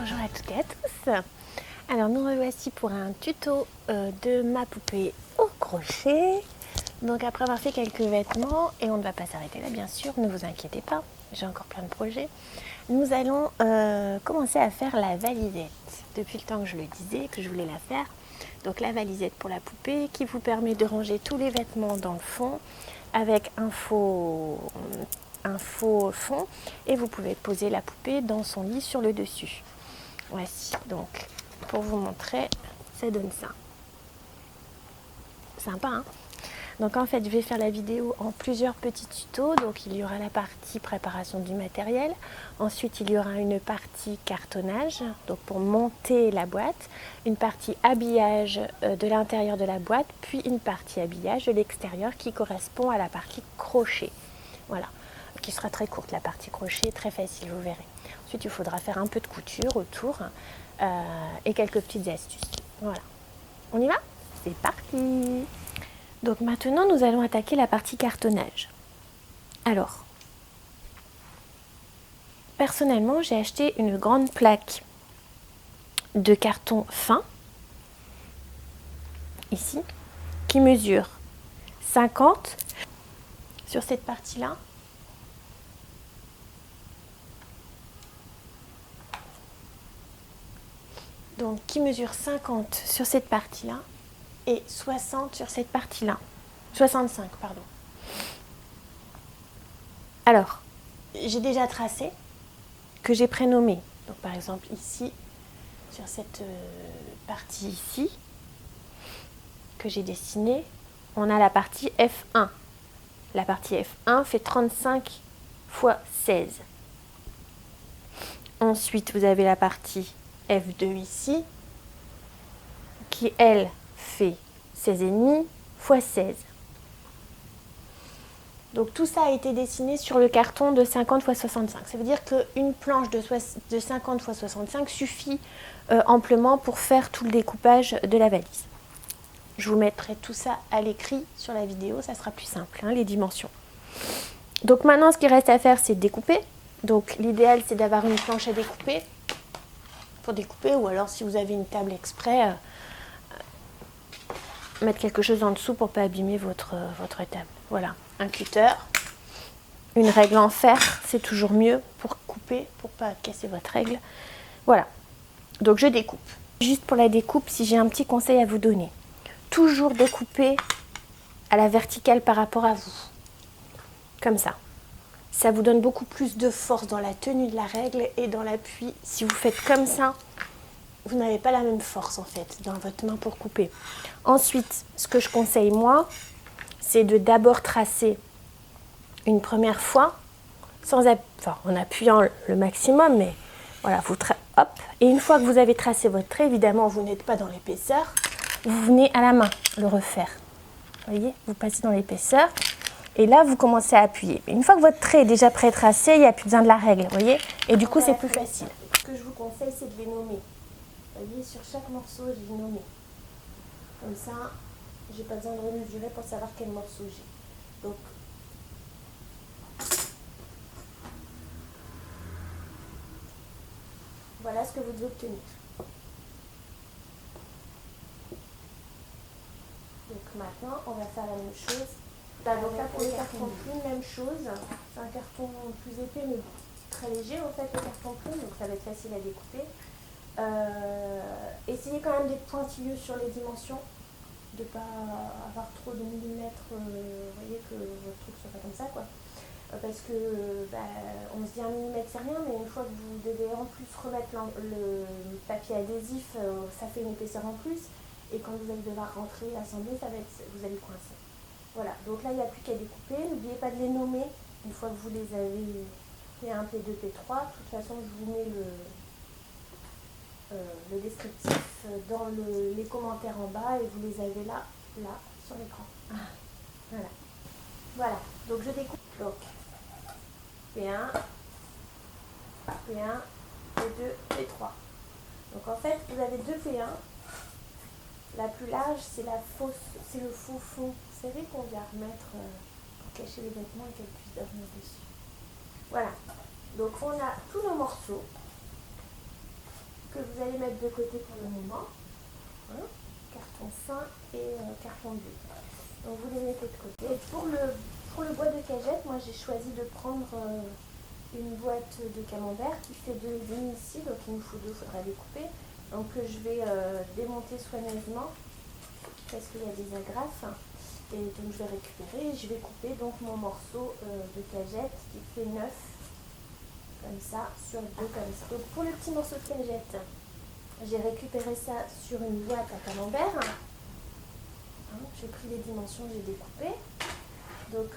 Bonjour à toutes et à tous. Alors nous revoici pour un tuto de ma poupée au crochet. Donc après avoir fait quelques vêtements, et on ne va pas s'arrêter là bien sûr, ne vous inquiétez pas, j'ai encore plein de projets. Nous allons commencer à faire la valisette. Depuis le temps que je le disais, que je voulais la faire. Donc la valisette pour la poupée qui vous permet de ranger tous les vêtements dans le fond avec un faux fond, et vous pouvez poser la poupée dans son lit sur le dessus. Voici, donc pour vous montrer, ça donne ça. Sympa, hein? Donc en fait, je vais faire la vidéo en plusieurs petits tutos. Donc il y aura la partie préparation du matériel. Ensuite, il y aura une partie cartonnage, donc pour monter la boîte. Une partie habillage de l'intérieur de la boîte, puis une partie habillage de l'extérieur qui correspond à la partie crochet. Voilà, qui sera très courte, la partie crochet, très facile, vous verrez. Ensuite, il faudra faire un peu de couture autour et quelques petites astuces. Voilà, on y va? C'est parti! Donc maintenant, nous allons attaquer la partie cartonnage. Alors, personnellement, j'ai acheté une grande plaque de carton fin, ici, qui mesure 50 sur cette partie-là. Donc, qui mesure 50 sur cette partie-là et 60 sur cette partie-là. 65, pardon. Alors, j'ai déjà tracé, que j'ai prénommé. Donc, par exemple, ici, sur cette partie ici, que j'ai dessinée, on a la partie F1. La partie F1 fait 35 x 16. Ensuite, vous avez la partie F2 ici, qui, elle, fait 16,5 x 16. Donc tout ça a été dessiné sur le carton de 50 x 65. Ça veut dire qu'une planche de 50 x 65 suffit amplement pour faire tout le découpage de la valise. Je vous mettrai tout ça à l'écrit sur la vidéo, ça sera plus simple, hein, les dimensions. Donc maintenant, ce qui reste à faire, c'est de découper. Donc l'idéal, c'est d'avoir une planche à découper pour découper, ou alors si vous avez une table exprès, mettre quelque chose en dessous pour ne pas abîmer votre table. Voilà, un cutter, une règle en fer, c'est toujours mieux pour couper, pour ne pas casser votre règle. Voilà, donc je découpe. Juste pour la découpe, si j'ai un petit conseil à vous donner, toujours découper à la verticale par rapport à vous, comme ça. Ça vous donne beaucoup plus de force dans la tenue de la règle et dans l'appui. Si vous faites comme ça, vous n'avez pas la même force en fait dans votre main pour couper. Ensuite, ce que je conseille moi, c'est de d'abord tracer une première fois, en appuyant le maximum, mais voilà, hop. Et une fois que vous avez tracé votre trait, évidemment, vous n'êtes pas dans l'épaisseur, vous venez à la main le refaire. Vous voyez, vous passez dans l'épaisseur. Et là, vous commencez à appuyer. Une fois que votre trait est déjà pré-tracé, il n'y a plus besoin de la règle, vous voyez. Et du coup, c'est plus facile. Ce que je vous conseille, c'est de les nommer. Vous voyez, sur chaque morceau, j'ai nommé. Comme ça, j'ai pas besoin de remesurer pour savoir quel morceau j'ai. Donc, voilà ce que vous devez obtenir. Donc maintenant, on va faire la même chose. Donc là, pour le carton plume, même chose. C'est un carton plus épais, mais très léger en fait, le carton plume, donc ça va être facile à découper. Essayez quand même d'être pointilleux sur les dimensions, de ne pas avoir trop de millimètres, vous voyez, que votre truc soit pas comme ça, quoi. Parce que on se dit un millimètre c'est rien, mais une fois que vous devez en plus remettre le papier adhésif, ça fait une épaisseur en plus, et quand vous allez devoir rentrer, assembler, vous allez coincer. Voilà, donc là il n'y a plus qu'à découper. N'oubliez pas de les nommer une fois que vous les avez P1, P2, P3. De toute façon, je vous mets le descriptif dans les commentaires en bas, et vous les avez là sur l'écran. Voilà. Voilà, donc je découpe. Donc P1, P1, P2, P3. Donc en fait, vous avez deux P1. La plus large, c'est le faux fond serré qu'on vient remettre pour cacher les vêtements et qu'elle puisse dormir dessus. Voilà. Donc on a tous nos morceaux. que vous allez mettre de côté pour le moment. Hein, carton fin et carton bleu. Donc vous les mettez de côté. Et pour le bois de cagette, moi j'ai choisi de prendre une boîte de camembert qui fait 2,5 ici, donc il nous faut 2, il faudra les couper. Donc je vais démonter soigneusement parce qu'il y a des agrafes. Et donc je vais récupérer et je vais couper donc mon morceau de cagette qui fait 9 comme ça sur 2 comme ça. Donc pour le petit morceau de cagette, j'ai récupéré ça sur une boîte à camembert. Hein, j'ai pris les dimensions, j'ai découpé. Donc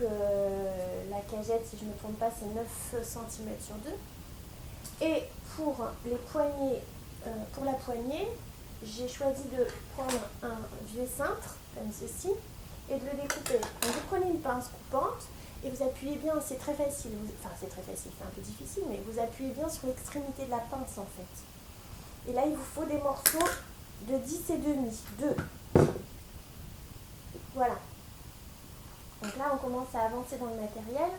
la cagette, si je ne me trompe pas, c'est 9 cm sur 2. Et pour les poignées, pour la poignée, j'ai choisi de prendre un vieux cintre comme ceci et de le découper. Donc vous prenez une pince coupante et vous appuyez bien, c'est très facile, enfin c'est très facile, c'est un peu difficile, mais vous appuyez bien sur l'extrémité de la pince en fait. Et là il vous faut des morceaux de 10 et demi, 2. Voilà. Donc là on commence à avancer dans le matériel.